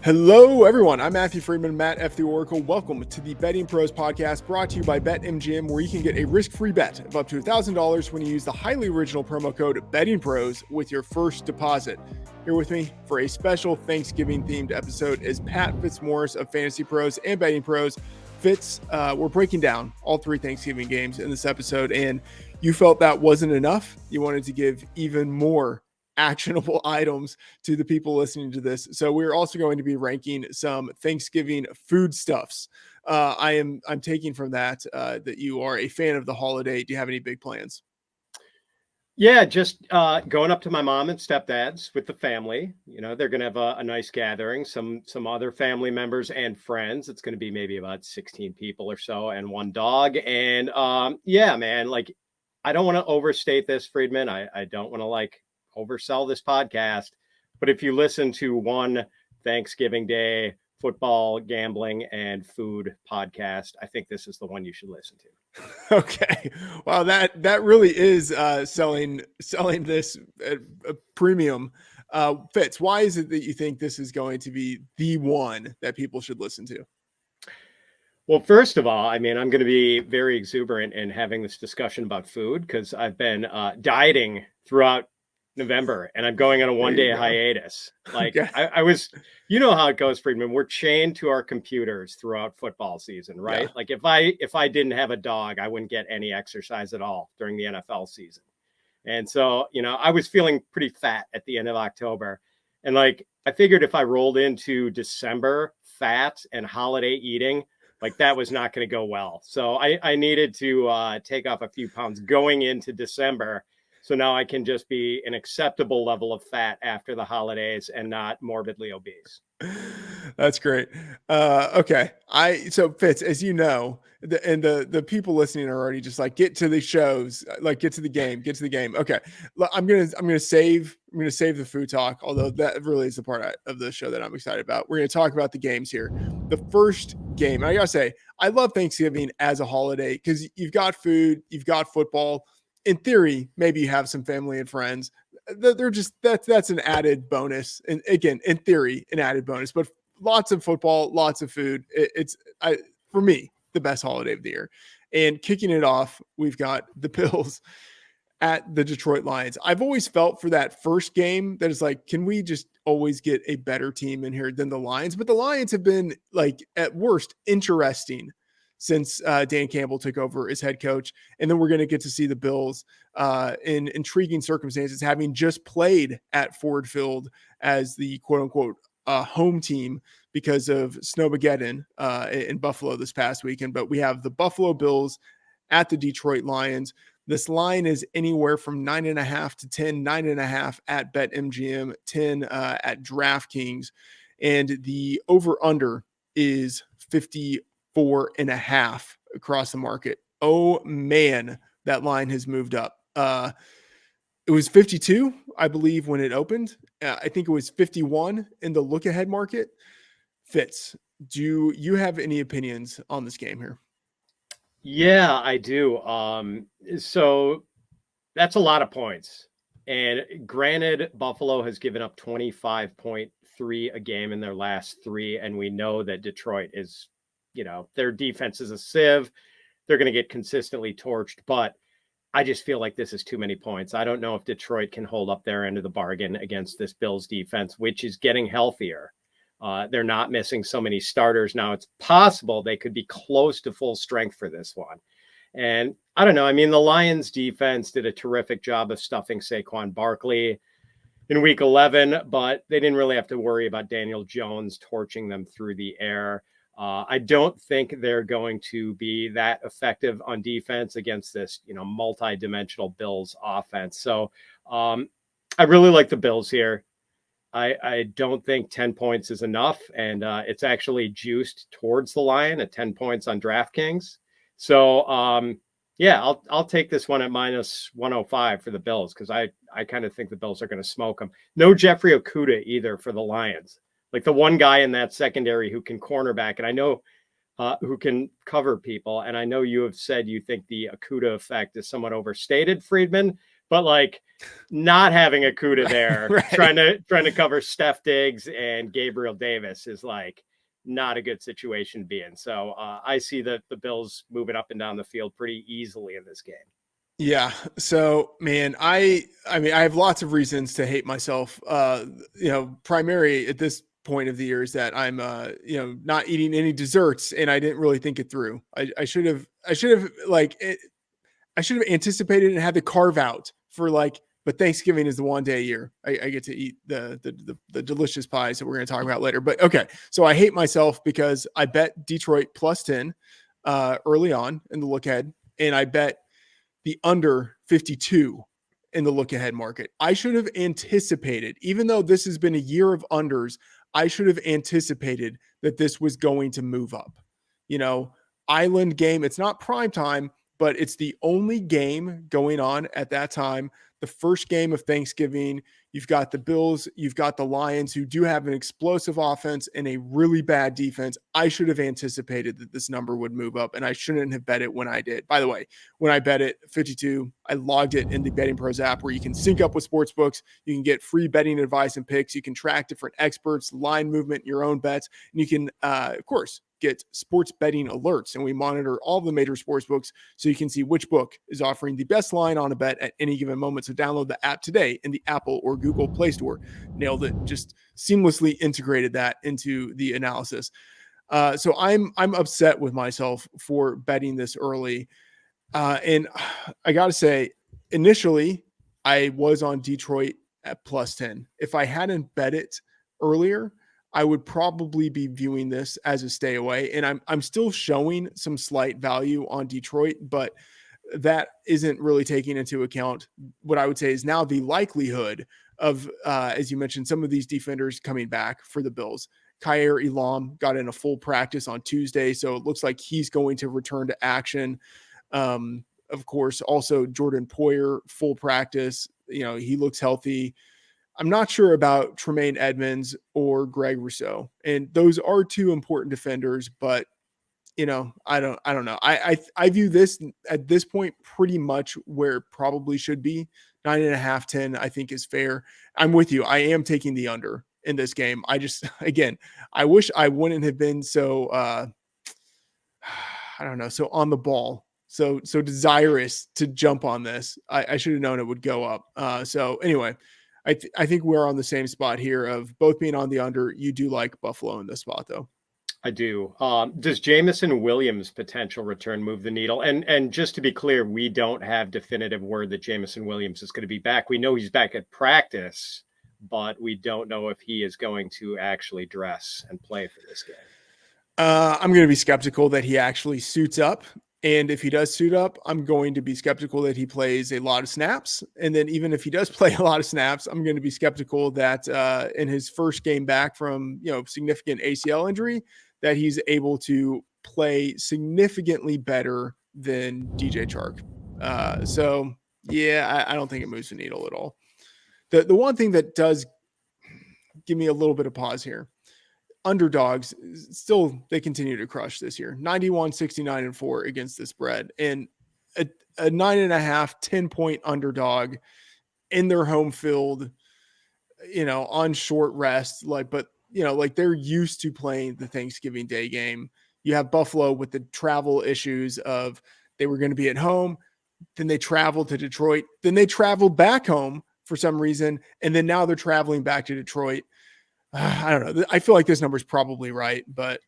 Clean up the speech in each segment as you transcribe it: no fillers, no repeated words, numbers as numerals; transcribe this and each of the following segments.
Hello, everyone. I'm Matthew Freedman, Matt F. the Oracle. Welcome to the Betting Pros podcast brought to you by BetMGM, where you can get a risk-free bet of up to $1,000 when you use the highly original promo code BettingPros with your first deposit. Here with me for a special Thanksgiving-themed episode is Pat Fitzmaurice of Fantasy Pros and Betting Pros. Fitz, we're breaking down all three Thanksgiving games in this episode, and you felt that wasn't enough. You wanted to give even more actionable items to the people listening to this. So we're also going to be ranking some Thanksgiving foodstuffs. I'm taking from that that you are a fan of the holiday. Do you have any big plans? Yeah, just going up to my mom and stepdad's with the family. You know, they're going to have a nice gathering, some other family members and friends. It's going to be maybe about 16 people or so and one dog. And yeah, man, like, I don't want to overstate this, Freedman. I don't want to oversell this podcast, but if you listen to one Thanksgiving Day football, gambling, and food podcast, I think this is the one you should listen to. Okay. Wow, that really is selling this at a premium. Fitz, why is it that you think this is going to be the one that people should listen to? Well, first of all, I mean, I'm going to be very exuberant in having this discussion about food because I've been dieting throughout November, and I'm going on a one-day hiatus. Like, okay. I was, you know how it goes, Freedman. We're chained to our computers throughout football season, right? Yeah. Like, if I didn't have a dog, I wouldn't get any exercise at all during the NFL season. And so, you know, I was feeling pretty fat at the end of October. And like, I figured if I rolled into December fat and holiday eating, like that was not going to go well. So I needed to take off a few pounds going into December. So now I can just be an acceptable level of fat after the holidays and not morbidly obese. That's great. Okay. So Fitz, as you know, the people listening are already just like, get to the shows, like get to the game. Okay. I'm going to save the food talk, although that really is the part of the show that I'm excited about. We're going to talk about the games here. The first game, I gotta say, I love Thanksgiving as a holiday because you've got food, you've got football. In theory, maybe you have some family and friends. They're just that's an added bonus. And again, in theory, an added bonus. But lots of football, lots of food. It's for me the best holiday of the year. And kicking it off, we've got the Bills at the Detroit Lions. I've always felt for that first game that is like, can we just always get a better team in here than the Lions? But the Lions have been, like, at worst, interesting since Dan Campbell took over as head coach. And then we're going to get to see the Bills in intriguing circumstances, having just played at Ford Field as the quote unquote home team because of Snowmageddon in Buffalo this past weekend. But we have the Buffalo Bills at the Detroit Lions. This line is anywhere from 9.5 to 10, 9.5 at BetMGM, 10 at DraftKings. And the over-under is 54.5 across the market. Oh man, that line has moved up. It was 52, I believe, when it opened. I think it was 51 in the look ahead market. Fitz, do you have any opinions on this game here? Yeah, I do. So that's a lot of points. And granted, Buffalo has given up 25.3 a game in their last three. And we know that Detroit is, you know, their defense is a sieve. They're going to get consistently torched, but I just feel like this is too many points. I don't know if Detroit can hold up their end of the bargain against this Bills defense, which is getting healthier. They're not missing so many starters now. It's possible they could be close to full strength for this one. And I don't know. I mean, the Lions defense did a terrific job of stuffing Saquon Barkley in week 11, but they didn't really have to worry about Daniel Jones torching them through the air. I don't think they're going to be that effective on defense against this, you know, multi-dimensional Bills offense. So I really like the Bills here. I don't think 10 points is enough, and it's actually juiced towards the line at 10 points on DraftKings. So yeah, I'll take this one at minus 105 for the Bills because I kind of think the Bills are going to smoke them. No Jeffrey Okudah either for the Lions. Like the one guy in that secondary who can cornerback, and I know who can cover people. And I know you have said you think the Okudah effect is somewhat overstated, Freedman, but like not having a Kuda there, Right. trying to cover Steph Diggs and Gabriel Davis is like not a good situation to be in. So I see the Bills moving up and down the field pretty easily in this game. Yeah. So, man, I mean, I have lots of reasons to hate myself. Primary at this point of the year is that I'm, not eating any desserts, and I didn't really think it through. I should have anticipated and had the carve out for but Thanksgiving is the one day a year I get to eat the delicious pies that we're going to talk about later. But okay, so I hate myself because I bet Detroit +10 early on in the look ahead, and I bet the under 52 in the look ahead market. I should have anticipated, even though this has been a year of unders, I should have anticipated that this was going to move up. Island game, it's not prime time, but it's the only game going on at that time. The first game of Thanksgiving, you've got the Bills, you've got the Lions, who do have an explosive offense and a really bad defense. I should have anticipated that this number would move up, and I shouldn't have bet it when I did. By the way, when I bet it 52, I logged it in the BettingPros app where you can sync up with sportsbooks. You can get free betting advice and picks. You can track different experts, line movement, your own bets, and you can, of course, get sports betting alerts, and we monitor all the major sports books so you can see which book is offering the best line on a bet at any given moment. So download the app today in the Apple or Google Play Store. Nailed it. Just seamlessly integrated that into the analysis. So I'm upset with myself for betting this early. And I got to say, initially, I was on Detroit at +10. If I hadn't bet it earlier, I would probably be viewing this as a stay away. And I'm still showing some slight value on Detroit, but that isn't really taking into account what I would say is now the likelihood of, as you mentioned, some of these defenders coming back for the Bills. Kyer Elam got in a full practice on Tuesday, so it looks like he's going to return to action. Of course, also Jordan Poyer, full practice. He looks healthy. I'm not sure about Tremaine Edmonds or Greg Rousseau, and those are two important defenders, but I don't know. I view this at this point pretty much where it probably should be. 9.5, 10, I think is fair. I'm with you. I am taking the under in this game. I just, again, I wish I wouldn't have been so, I don't know, so on the ball, so desirous to jump on this. I should have known it would go up. So anyway, I think we're on the same spot here of both being on the under. You do like Buffalo in this spot, though. I do. Does Jameson Williams' potential return move the needle? And just to be clear, we don't have definitive word that Jameson Williams is going to be back. We know he's back at practice, but we don't know if he is going to actually dress and play for this game. I'm going to be skeptical that he actually suits up. And if he does suit up, I'm going to be skeptical that he plays a lot of snaps. And then even if he does play a lot of snaps, I'm going to be skeptical that in his first game back from, significant ACL injury, that he's able to play significantly better than DJ Chark. So yeah, I don't think it moves the needle at all. The one thing that does give me a little bit of pause here, underdogs still, they continue to crush this year. 91, 69, and 4 against the spread, and a 9.5, 10-point underdog in their home field, on short rest, but they're used to playing the Thanksgiving Day game. You have Buffalo with the travel issues of they were going to be at home, then they traveled to Detroit, then they traveled back home for some reason, and then now they're traveling back to Detroit. I don't know. I feel like this number is probably right, but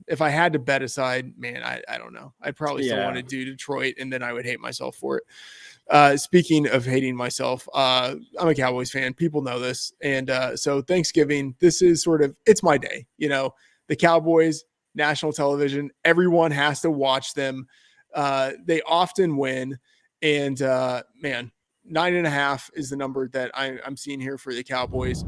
if I had to bet aside, man, I don't know. I'd probably still want to do Detroit, and then I would hate myself for it. Speaking of hating myself, I'm a Cowboys fan. People know this. And so Thanksgiving, this is it's my day. The Cowboys, national television, everyone has to watch them. They often win. And man, 9.5 is the number that I'm seeing here for the Cowboys.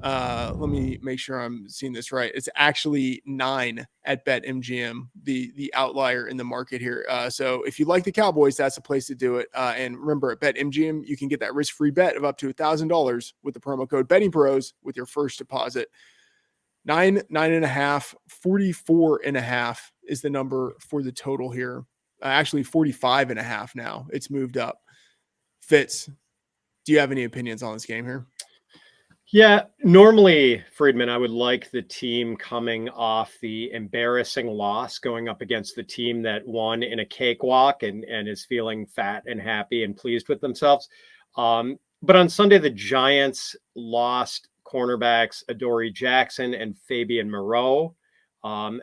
Let me make sure I'm seeing this right. It's actually 9 at BetMGM, the outlier in the market here. So if you like the Cowboys, that's the place to do it. And remember, at BetMGM, you can get that risk-free bet of up to $1,000 with the promo code BettingPros with your first deposit. 9.5, 44.5 is the number for the total here. Actually 45.5 now. It's moved up. Fitz, Do you have any opinions on this game here? Yeah, normally, Freedman, I would like the team coming off the embarrassing loss going up against the team that won in a cakewalk and is feeling fat and happy and pleased with themselves. But on Sunday, the Giants lost cornerbacks Adoree Jackson and Fabian Moreau.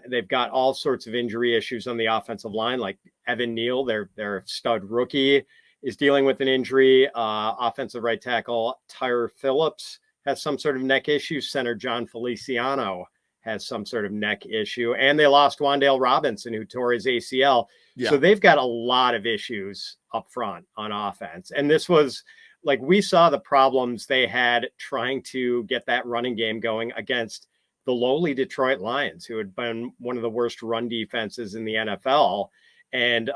They've got all sorts of injury issues on the offensive line, like Evan Neal, their stud rookie, is dealing with an injury. Offensive right tackle Tyre Phillips has some sort of neck issue. Center John Feliciano has some sort of neck issue. And they lost Wan'Dale Robinson, who tore his ACL. Yeah. So they've got a lot of issues up front on offense. And this was like, we saw the problems they had trying to get that running game going against the lowly Detroit Lions, who had been one of the worst run defenses in the NFL. And,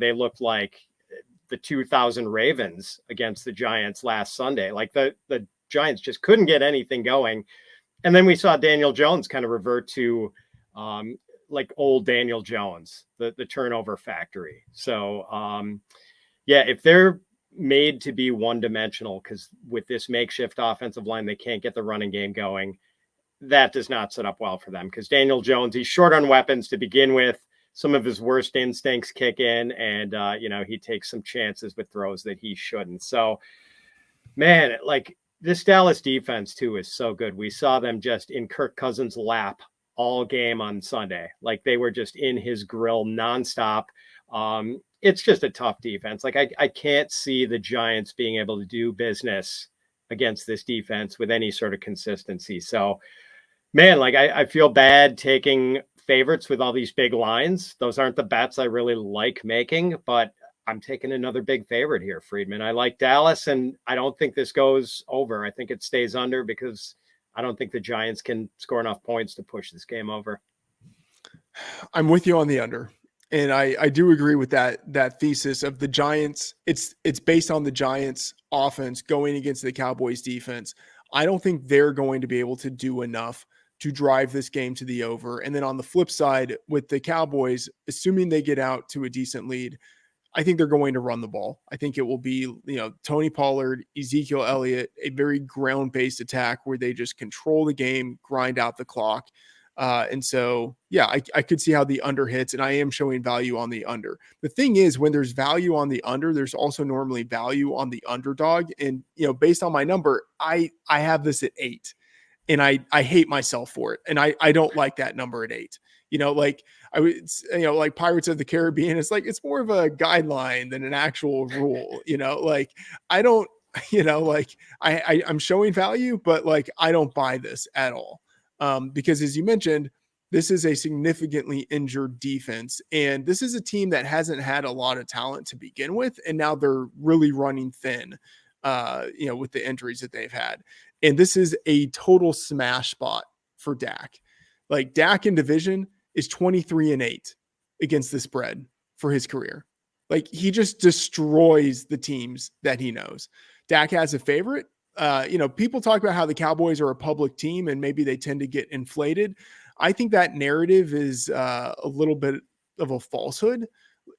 they looked like the 2000 Ravens against the Giants last Sunday. Like the Giants just couldn't get anything going. And then we saw Daniel Jones kind of revert to like old Daniel Jones, the turnover factory. So, if they're made to be one-dimensional, because with this makeshift offensive line, they can't get the running game going, that does not set up well for them, because Daniel Jones, he's short on weapons to begin with. Some of his worst instincts kick in, and, he takes some chances with throws that he shouldn't. So, man, like, this Dallas defense, too, is so good. We saw them just in Kirk Cousins' lap all game on Sunday. Like, they were just in his grill nonstop. It's just a tough defense. Like, I can't see the Giants being able to do business against this defense with any sort of consistency. So, man, like, I feel bad taking favorites with all these big lines. Those aren't the bets I really like making, but I'm taking another big favorite here, Freedman. I like Dallas, and I don't think this goes over. I think it stays under, because I don't think the Giants can score enough points to push this game over. I'm with you on the under. And I do agree with that thesis of the Giants. It's based on the Giants offense going against the Cowboys defense. I don't think they're going to be able to do enough to drive this game to the over. And then on the flip side, with the Cowboys, assuming they get out to a decent lead, I think they're going to run the ball. I think it will be, Tony Pollard, Ezekiel Elliott, a very ground-based attack where they just control the game, grind out the clock. And so, I could see how the under hits, and I am showing value on the under. The thing is, when there's value on the under, there's also normally value on the underdog. And, based on my number, I have this at 8, and I hate myself for it. And I don't like that number at 8. Like like Pirates of the Caribbean, it's more of a guideline than an actual rule, like I don't, I'm showing value, but like, I don't buy this at all. Because as you mentioned, this is a significantly injured defense, and this is a team that hasn't had a lot of talent to begin with. And now they're really running thin, with the injuries that they've had. And this is a total smash spot for Dak. Like, Dak in division is 23-8 against the spread for his career. Like, he just destroys the teams that he knows. Dak has a favorite. People talk about how the Cowboys are a public team and maybe they tend to get inflated. I think that narrative is a little bit of a falsehood.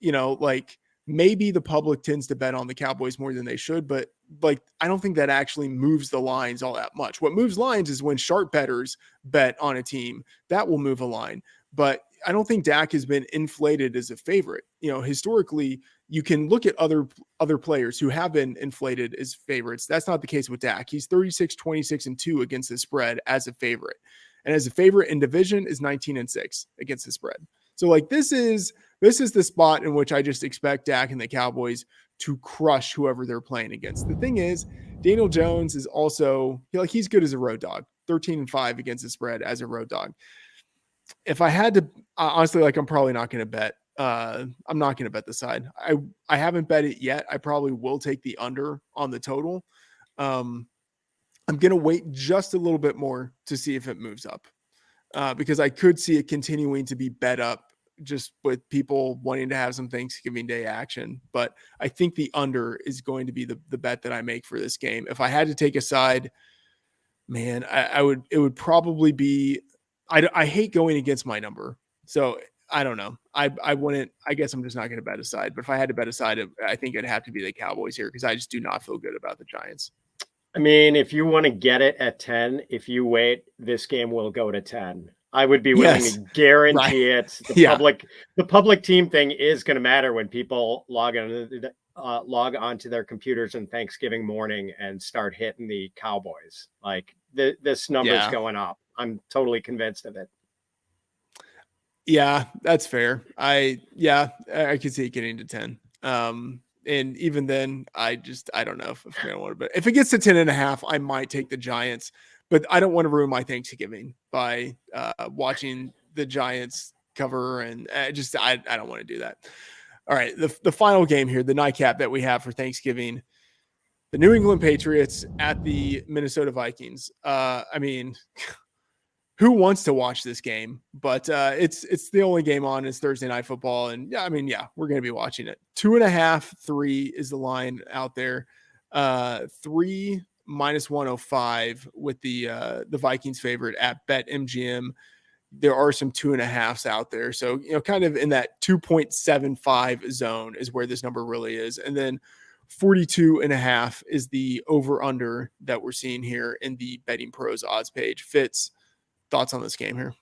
Like, maybe the public tends to bet on the Cowboys more than they should, but like, I don't think that actually moves the lines all that much. What moves lines is when sharp bettors bet on a team. That will move a line. But I don't think Dak has been inflated as a favorite. Historically, you can look at other players who have been inflated as favorites. That's not the case with Dak. He's 36, 26, and 2 against the spread as a favorite. And as a favorite in division is 19-6 against the spread. So like, this is the spot in which I just expect Dak and the Cowboys to crush whoever they're playing against. The thing is, Daniel Jones is also, he's good as a road dog, 13-5 against the spread as a road dog. If I had to, honestly, like, I'm probably not going to bet. I'm not going to bet the side. I haven't bet it yet. I probably will take the under on the total. I'm going to wait just a little bit more to see if it moves up, because I could see it continuing to be bet up just with people wanting to have some Thanksgiving Day action. But I think the under is going to be the bet that I make for this game. If I had to take a side, man, it would probably be, I hate going against my number. So I don't know. I wouldn't. I guess I'm just not going to bet a side. But if I had to bet a side, I think it'd have to be the Cowboys here because I just do not feel good about the Giants. I mean, if you want to get it at 10, if you wait, this game will go to 10. I would be willing Yes. to guarantee Right. it. Yeah. The public team thing is going to matter when people log onto their computers on Thanksgiving morning and start hitting the Cowboys. Like this number's Yeah. going up. I'm totally convinced of it. Yeah, that's fair. I could see it getting to 10. And even then, I don't know if I want to, but if it gets to 10.5, I might take the Giants, but I don't want to ruin my Thanksgiving by watching the Giants cover. And I don't want to do that. All right. The final game here, the nightcap that we have for Thanksgiving, the New England Patriots at the Minnesota Vikings. I mean, who wants to watch this game? But it's the only game on. It's Thursday Night Football, and we're going to be watching it. 2.5, 3 is the line out there. 3 minus 105 with the Vikings favorite at BetMGM. There are some 2.5s out there, so kind of in that 2.75 zone is where this number really is, and then 42.5 is the over under that we're seeing here in the BettingPros odds page. Fitz, thoughts on this game here?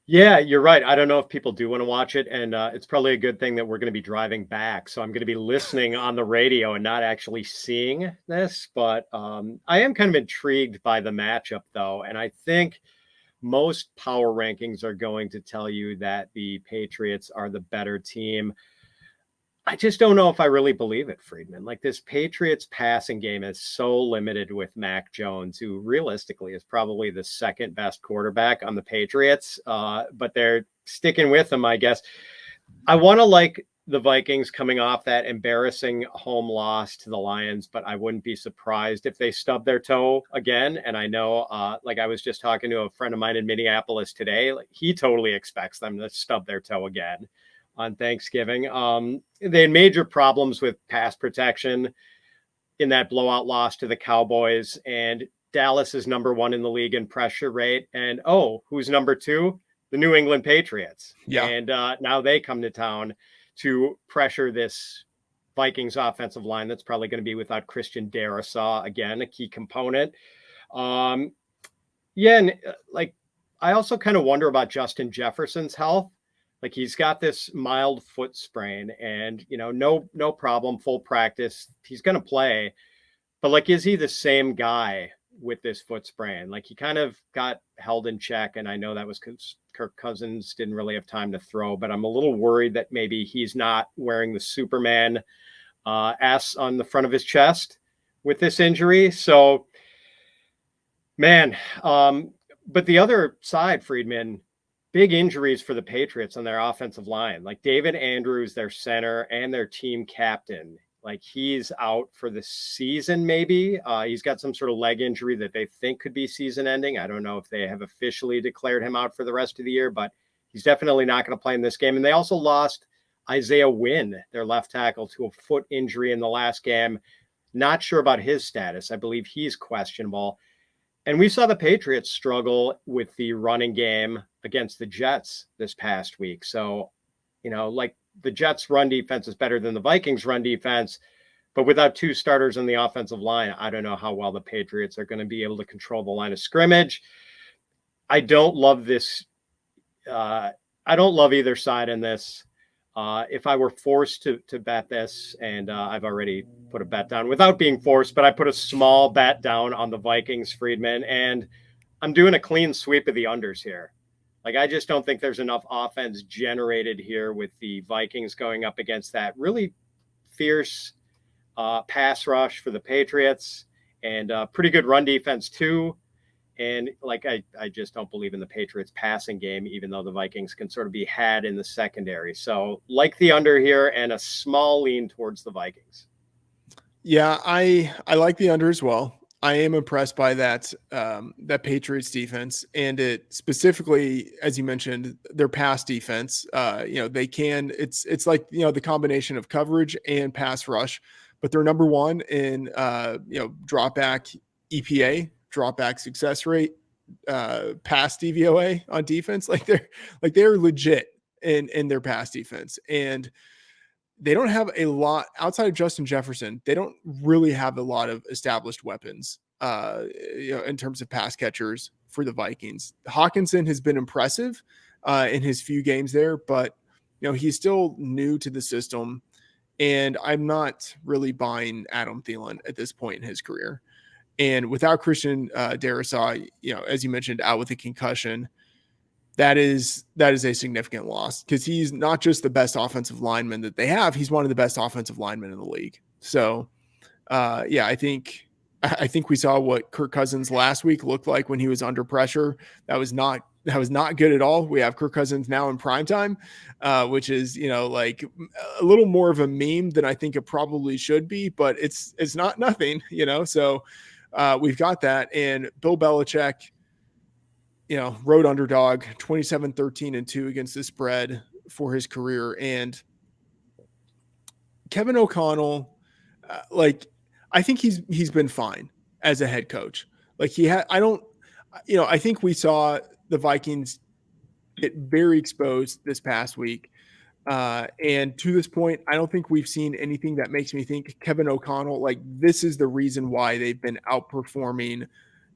Yeah, you're right. I don't know if people do want to watch it, and it's probably a good thing that we're going to be driving back. So I'm going to be listening on the radio and not actually seeing this. But I am kind of intrigued by the matchup, though. And I think most power rankings are going to tell you that the Patriots are the better team. I just don't know if I really believe it, Freedman. Like, this Patriots passing game is so limited with Mac Jones, who realistically is probably the second best quarterback on the Patriots, but they're sticking with him, I guess. I want to like the Vikings coming off that embarrassing home loss to the Lions, but I wouldn't be surprised if they stub their toe again. And I know, like I was just talking to a friend of mine in Minneapolis today, like he totally expects them to stub their toe again on Thanksgiving. They had major problems with pass protection in that blowout loss to the Cowboys, and Dallas is number 1 in the league in pressure rate. And who's number 2? The New England Patriots. Yeah. And now they come to town to pressure this Vikings offensive line that's probably going to be without Christian Darrisaw, again, a key component. And like, I also kind of wonder about Justin Jefferson's health. Like, he's got this mild foot sprain and, no problem, full practice. He's going to play. But, like, is he the same guy with this foot sprain? Like, he kind of got held in check. And I know that was because Kirk Cousins didn't really have time to throw. But I'm a little worried that maybe he's not wearing the Superman S on the front of his chest with this injury. So, man, but the other side, Freedman, big injuries for the Patriots on their offensive line. Like, David Andrews, their center and their team captain, like, he's out for the season, maybe. He's got some sort of leg injury that they think could be season ending. I don't know if they have officially declared him out for the rest of the year, but he's definitely not going to play in this game. And they also lost Isaiah Wynn, their left tackle, to a foot injury in the last game. Not sure about his status. I believe he's questionable. And we saw the Patriots struggle with the running game against the Jets this past week. So, like, the Jets' run defense is better than the Vikings' run defense, but without 2 starters on the offensive line, I don't know how well the Patriots are going to be able to control the line of scrimmage. I don't love this. I don't love either side in this. If I were forced to bet this, and I've already put a bet down without being forced, but I put a small bet down on the Vikings, Freedman, and I'm doing a clean sweep of the unders here. Like, I just don't think there's enough offense generated here with the Vikings going up against that really fierce pass rush for the Patriots, and pretty good run defense too. And like, I just don't believe in the Patriots passing game, even though the Vikings can sort of be had in the secondary. So, like, the under here and a small lean towards the Vikings. Yeah, I like the under as well. I am impressed by that Patriots defense, and it specifically, as you mentioned, their pass defense. They can. It's like the combination of coverage and pass rush, but they're number 1 in drop back EPA, drop back success rate, pass DVOA on defense. Like, they're legit. in their pass defense. And they don't have a lot outside of Justin Jefferson. They don't really have a lot of established weapons in terms of pass catchers for the Vikings. Hawkinson has been impressive in his few games there, but he's still new to the system. And I'm not really buying Adam Thielen at this point in his career. And without Christian Darrisaw, as you mentioned, out with a concussion, that is a significant loss because he's not just the best offensive lineman that they have. He's one of the best offensive linemen in the league. So, I think we saw what Kirk Cousins last week looked like when he was under pressure. That was not good at all. We have Kirk Cousins now in primetime, which is, like a little more of a meme than I think it probably should be, but it's not nothing, so we've got that. And Bill Belichick, road underdog, 27-13-2 against the spread for his career. And Kevin O'Connell, I think he's been fine as a head coach. Like I think we saw the Vikings get very exposed this past week. And to this point, I don't think we've seen anything that makes me think Kevin O'Connell, like this is the reason why they've been outperforming,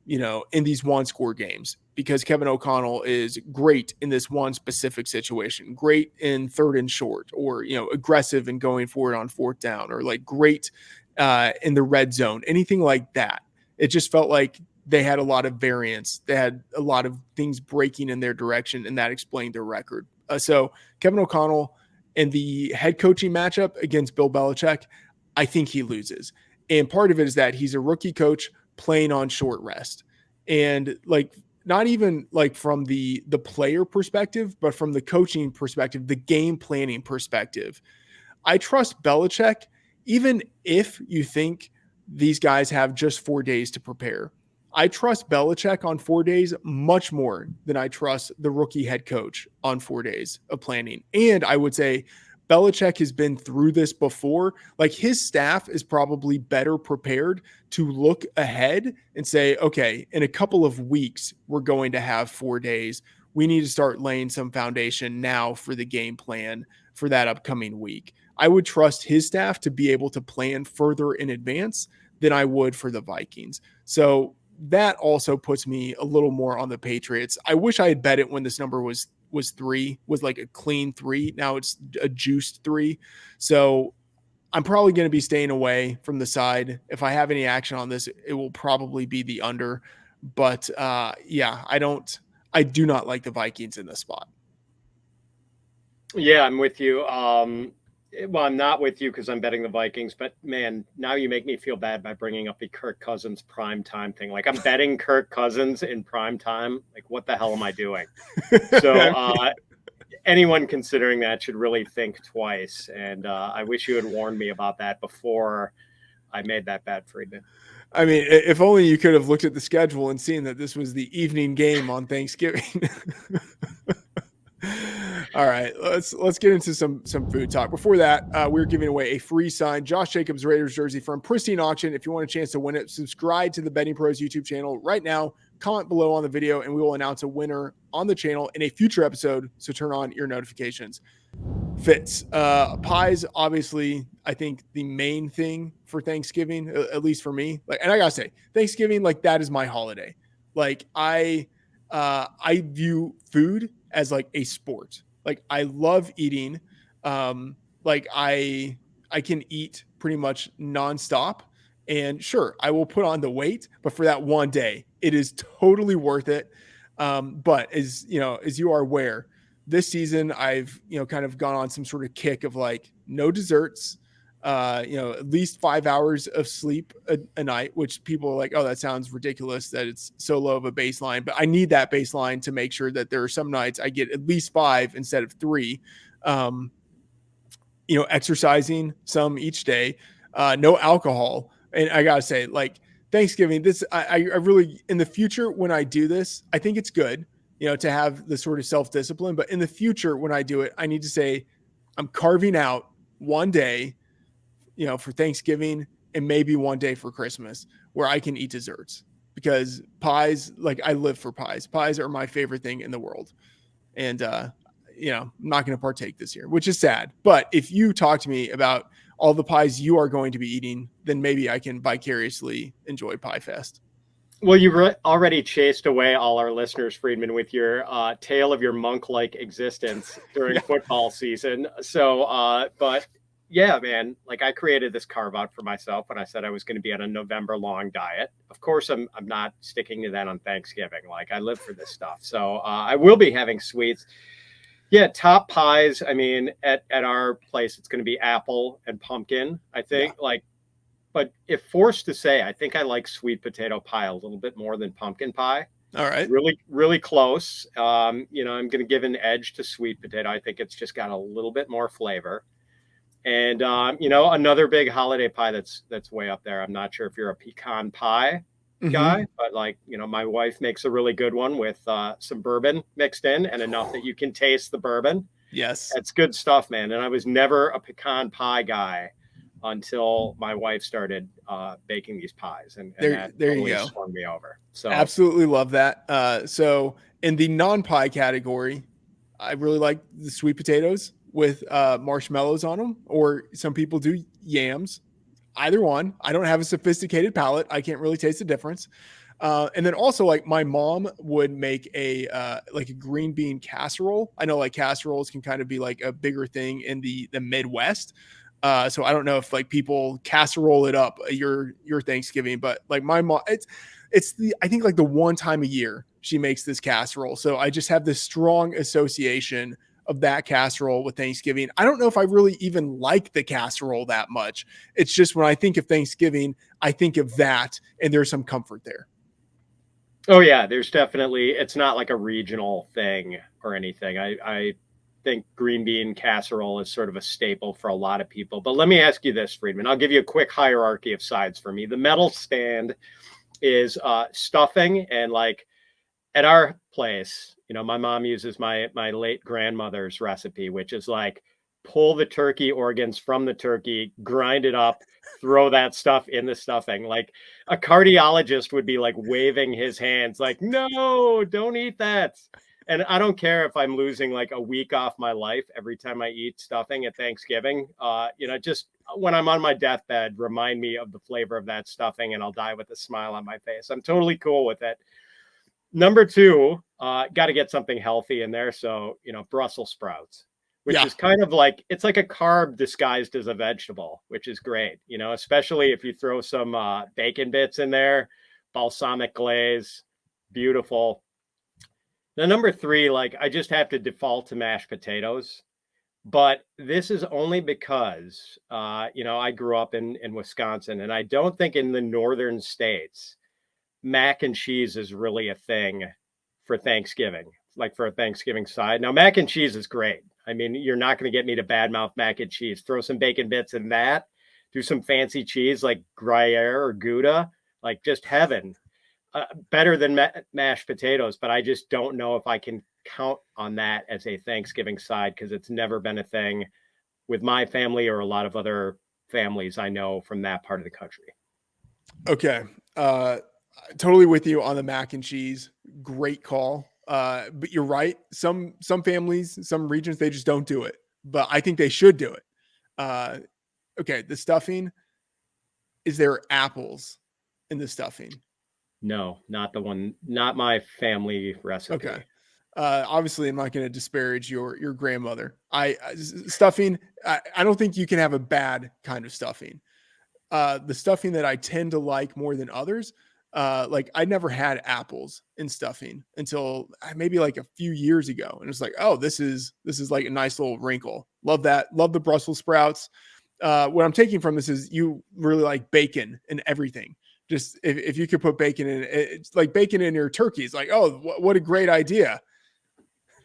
in these one-score games, because Kevin O'Connell is great in this one specific situation, great in third and short, or, aggressive in going forward on fourth down, or like great in the red zone, anything like that. It just felt like they had a lot of variance. They had a lot of things breaking in their direction, and that explained their record. So Kevin O'Connell in the head coaching matchup against Bill Belichick, I think he loses. And part of it is that he's a rookie coach playing on short rest. And like, not even like from the player perspective, but from the coaching perspective, the game planning perspective, I trust Belichick, even if you think these guys have just 4 days to prepare. I trust Belichick on 4 days much more than I trust the rookie head coach on 4 days of planning. And I would say Belichick has been through this before. Like his staff is probably better prepared to look ahead and say, okay, in a couple of weeks, we're going to have 4 days. We need to start laying some foundation now for the game plan for that upcoming week. I would trust his staff to be able to plan further in advance than I would for the Vikings. So that also puts me a little more on the Patriots. I wish I had bet it when this number was 3, was like a clean 3. Now it's a juiced 3. So I'm probably going to be staying away from the side. If I have any action on this, it will probably be the under. But I do not like the Vikings in this spot. Yeah, I'm with you. Well, I'm not with you because I'm betting the Vikings, but man, now you make me feel bad by bringing up the Kirk Cousins prime time thing. Like I'm betting Kirk Cousins in prime time. Like what the hell am I doing? So anyone considering that should really think twice. And I wish you had warned me about that before I made that bet, Freedman. I mean, if only you could have looked at the schedule and seen that this was the evening game on Thanksgiving. All right, let's get into some food talk. Before that, we're giving away a free signed Josh Jacobs Raiders jersey from Pristine Auction. If you want a chance to win it, subscribe to the BettingPros YouTube channel right now. Comment below on the video, and we will announce a winner on the channel in a future episode. So turn on your notifications. Fitz, pies, obviously, I think the main thing for Thanksgiving, at least for me. Like, and I gotta say, Thanksgiving, like that is my holiday. Like I view food as like a sport. Like I love eating. Like I can eat pretty much nonstop, and sure, I will put on the weight, but for that one day, it is totally worth it. But as you are aware, this season I've, kind of gone on some sort of kick of like no desserts, at least 5 hours of sleep a night, which people are like, oh, that sounds ridiculous that it's so low of a baseline, but I need that baseline to make sure that there are some nights I get at least 5 instead of 3, exercising some each day, no alcohol. And I gotta say, like Thanksgiving, I really, in the future, when I do this, I think it's good, to have the sort of self-discipline, but in the future, when I do it, I need to say I'm carving out one day, for Thanksgiving and maybe one day for Christmas where I can eat desserts, because pies, like I live for pies. Pies are my favorite thing in the world. And, I'm not going to partake this year, which is sad. But if you talk to me about all the pies you are going to be eating, then maybe I can vicariously enjoy Pie Fest. Well, you already chased away all our listeners, Freedman, with your tale of your monk-like existence during Yeah. football season. So, but yeah, man, like I created this carve out for myself when I said I was going to be on a November-long diet. Of course, I'm not sticking to that on Thanksgiving. Like I live for this stuff, so I will be having sweets. Yeah, top pies. I mean, at our place, it's going to be apple and pumpkin. I think but if forced to say, I think I like sweet potato pie a little bit more than pumpkin pie. All right. Really, really close. I'm going to give an edge to sweet potato. I think it's just got a little bit more flavor. And another big holiday pie that's way up there. I'm not sure if you're a pecan pie guy, but my wife makes a really good one with some bourbon mixed in and enough that you can taste the bourbon. Yes. That's good stuff, man. And I was never a pecan pie guy until my wife started baking these pies, and that there totally you go. swung me over. So absolutely love that. So in the non-pie category, I really like the sweet potatoes with marshmallows on them, or some people do yams. Either one. I don't have a sophisticated palate. I can't really taste the difference. And then also, like, my mom would make a green bean casserole. I know like casseroles can kind of be like a bigger thing in the Midwest. So I don't know if like people casserole it up your Thanksgiving, but like my mom, I think like the one time a year she makes this casserole. So I just have this strong association of that casserole with Thanksgiving. I don't know if I really even like the casserole that much. It's just when I think of Thanksgiving, I think of that, and there's some comfort there. Oh yeah, there's definitely, it's not like a regional thing or anything. I think green bean casserole is sort of a staple for a lot of people. But let me ask you this, Freedman. I'll give you a quick hierarchy of sides for me. The metal stand is stuffing, and like at our place, my mom uses my late grandmother's recipe, which is like pull the turkey organs from the turkey, grind it up, throw that stuff in the stuffing. Like a cardiologist would be like waving his hands like, no, don't eat that. And I don't care if I'm losing like a week off my life every time I eat stuffing at Thanksgiving. Just when I'm on my deathbed, remind me of the flavor of that stuffing and I'll die with a smile on my face. I'm totally cool with it. Number two, got to get something healthy in there. So, Brussels sprouts, which is kind of like, it's like a carb disguised as a vegetable, which is great, especially if you throw some bacon bits in there, balsamic glaze, beautiful. The number three, like I just have to default to mashed potatoes, but this is only because, I grew up in Wisconsin, and I don't think in the northern states, mac and cheese is really a thing for Thanksgiving, like for a Thanksgiving side. Now, mac and cheese is great. I mean, you're not going to get me to badmouth mac and cheese. Throw some bacon bits in that, do some fancy cheese like Gruyere or Gouda, like just heaven. Better than mashed potatoes, but I just don't know if I can count on that as a Thanksgiving side because it's never been a thing with my family or a lot of other families I know from that part of the country. Okay. Totally with you on the mac and cheese. Great call. But you're right. Some families, some regions, they just don't do it. But I think they should do it. Okay. The stuffing. Is there apples in the stuffing? No, not the one, not my family recipe. Okay. Obviously, I'm not going to disparage your grandmother. Stuffing. I don't think you can have a bad kind of stuffing. The stuffing that I tend to like more than others, like I never had apples in stuffing until maybe like a few years ago, and it's like, oh, this is like a nice little wrinkle. Love that. Love the Brussels sprouts. What I'm taking from this is you really like bacon and everything. Just if you could put bacon in, it's like bacon in your turkey. It's like, oh, what a great idea.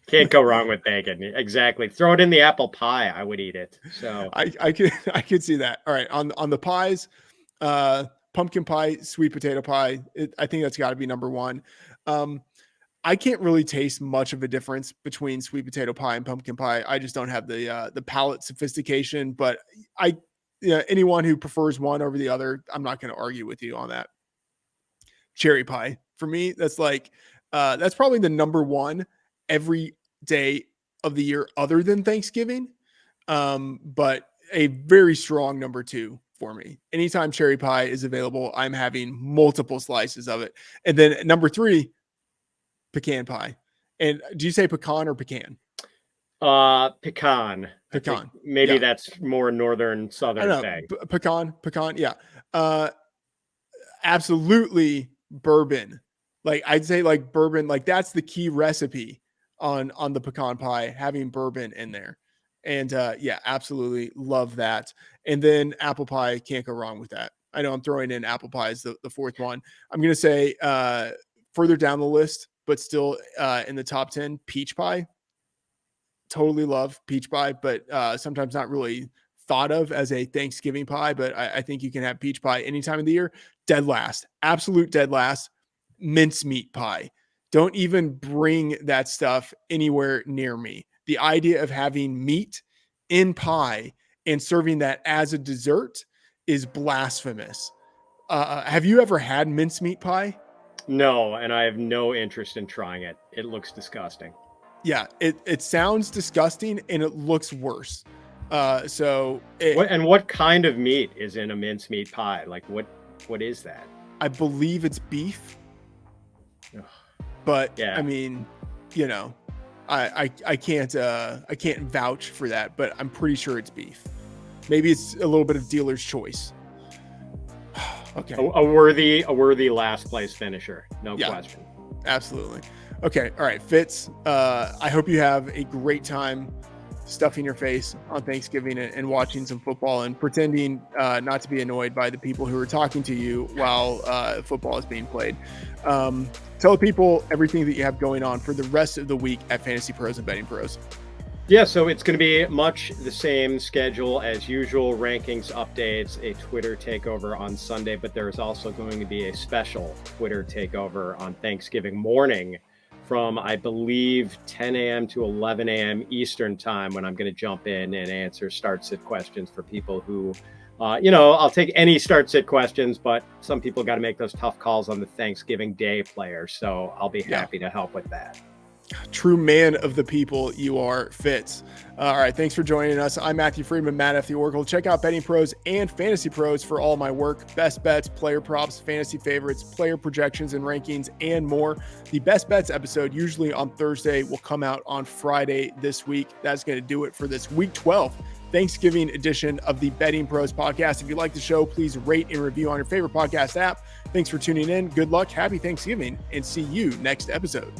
Can't go wrong with bacon. Exactly. Throw it in the apple pie. I would eat it. So I could see that. All right. On the pies, pumpkin pie, sweet potato pie. I think that's got to be number one. I can't really taste much of a difference between sweet potato pie and pumpkin pie. I just don't have the palate sophistication, but anyone who prefers one over the other, I'm not going to argue with you on that. Cherry pie for me, that's like that's probably the number one every day of the year other than Thanksgiving. But a very strong number 2 for me. Anytime cherry pie is available, I'm having multiple slices of it. And then number 3, pecan pie. And do you say pecan or pecan? Pecan. Pecan. Maybe that's more northern southern thing. Pecan. Yeah. Absolutely bourbon. Like I'd say like bourbon, like that's the key recipe on the pecan pie, having bourbon in there. And yeah, absolutely love that. And then apple pie, can't go wrong with that. I know I'm throwing in apple pie as the fourth one. I'm going to say further down the list, but still in the top 10, peach pie. Totally love peach pie, but sometimes not really thought of as a Thanksgiving pie, but I think you can have peach pie any time of the year. Dead last, absolute dead last, mincemeat pie. Don't even bring that stuff anywhere near me. The idea of having meat in pie and serving that as a dessert is blasphemous. Have you ever had mincemeat pie? No, and I have no interest in trying it. It looks disgusting. Yeah, it sounds disgusting and it looks worse. What kind of meat is in a mincemeat pie? Like what is that? I believe it's beef. Ugh. But yeah. I mean, you know, I can't vouch for that, but I'm pretty sure it's beef. Maybe it's a little bit of dealer's choice. Okay. A worthy last place finisher. No question. Absolutely. Okay. All right. Fitz, I hope you have a great time stuffing your face on Thanksgiving and watching some football and pretending not to be annoyed by the people who are talking to you while football is being played. Tell people everything that you have going on for the rest of the week at Fantasy Pros and Betting Pros. Yeah, so it's going to be much the same schedule as usual, rankings, updates, a Twitter takeover on Sunday, but there is also going to be a special Twitter takeover on Thanksgiving morning from, I believe, 10 a.m. to 11 a.m. Eastern time, when I'm going to jump in and answer start-sit questions for people who, I'll take any start-sit questions, but some people got to make those tough calls on the Thanksgiving Day players, so I'll be happy to help with that. True man of the people you are, Fitz. All right, thanks for joining us. I'm Matthew Freedman, Matt F. the Oracle. Check out Betting Pros and Fantasy Pros for all my work. Best bets, player props, fantasy favorites, player projections and rankings, and more. The Best Bets episode, usually on Thursday, will come out on Friday this week. That's going to do it for this Week 12 Thanksgiving edition of the Betting Pros podcast. If you like the show, please rate and review on your favorite podcast app. Thanks for tuning in. Good luck, happy Thanksgiving, and see you next episode.